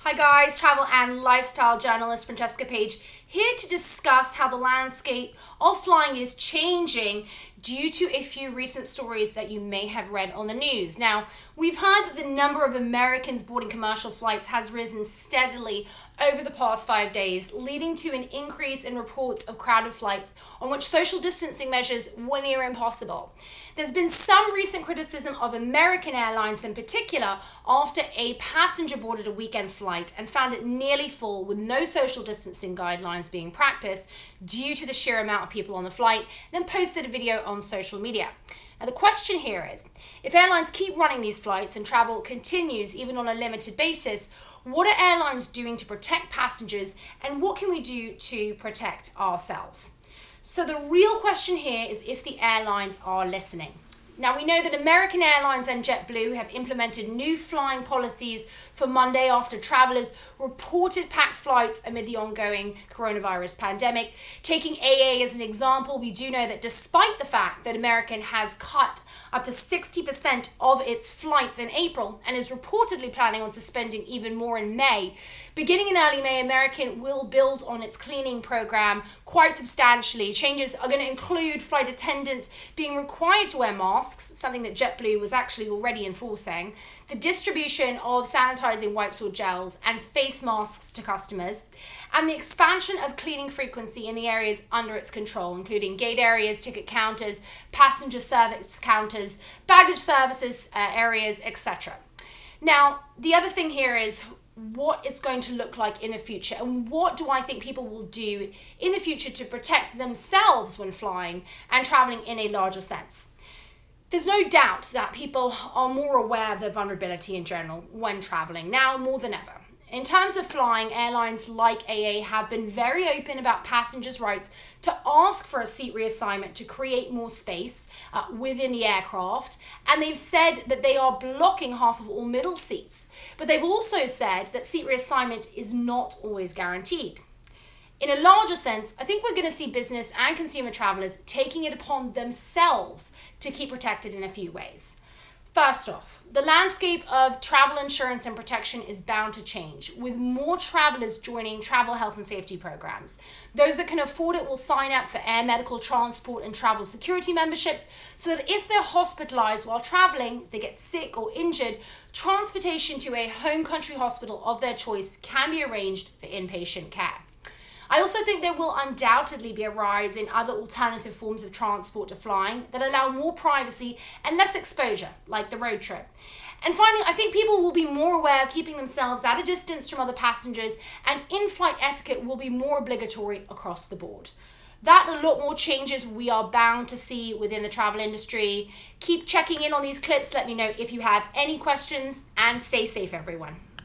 Hi guys, travel and lifestyle journalist Francesca Page here to discuss how the landscape of flying is changing due to a few recent stories that you may have read on the news. Now, we've heard that the number of Americans boarding commercial flights has risen steadily over the past 5 days, leading to an increase in reports of crowded flights on which social distancing measures were near impossible. There's been some recent criticism of American Airlines in particular after a passenger boarded a weekend flight and found it nearly full with no social distancing guidelines being practiced due to the sheer amount of people on the flight, then posted a video on social media. Now the question here is, if airlines keep running these flights and travel continues even on a limited basis, what are airlines doing to protect passengers and what can we do to protect ourselves? So the real question here is if the airlines are listening. Now we know that American Airlines and JetBlue have implemented new flying policies for Monday after travelers reported packed flights amid the ongoing coronavirus pandemic. Taking AA as an example, we do know that despite the fact that American has cut up to 60% of its flights in April and is reportedly planning on suspending even more in May. Beginning in early May, American will build on its cleaning program quite substantially. Changes are going to include flight attendants being required to wear masks, something that JetBlue was actually already enforcing, the distribution of sanitizing wipes or gels and face masks to customers, and the expansion of cleaning frequency in the areas under its control, including gate areas, ticket counters, passenger service counters, baggage services areas, etc. Now, the other thing here is what it's going to look like in the future and what do I think people will do in the future to protect themselves when flying and traveling in a larger sense. There's no doubt that people are more aware of their vulnerability in general when traveling, now more than ever. In terms of flying, airlines like AA have been very open about passengers' rights to ask for a seat reassignment to create more space within the aircraft, and they've said that they are blocking half of all middle seats. But they've also said that seat reassignment is not always guaranteed. In a larger sense, I think we're going to see business and consumer travelers taking it upon themselves to keep protected in a few ways. First off, the landscape of travel insurance and protection is bound to change, with more travelers joining travel health and safety programs. Those that can afford it will sign up for air medical transport and travel security memberships so that if they're hospitalized while traveling, if they get sick or injured, transportation to a home country hospital of their choice can be arranged for inpatient care. I also think there will undoubtedly be a rise in other alternative forms of transport to flying that allow more privacy and less exposure, like the road trip. And finally, I think people will be more aware of keeping themselves at a distance from other passengers, and in-flight etiquette will be more obligatory across the board. That and a lot more changes we are bound to see within the travel industry. Keep checking in on these clips. Let me know if you have any questions, and stay safe, everyone.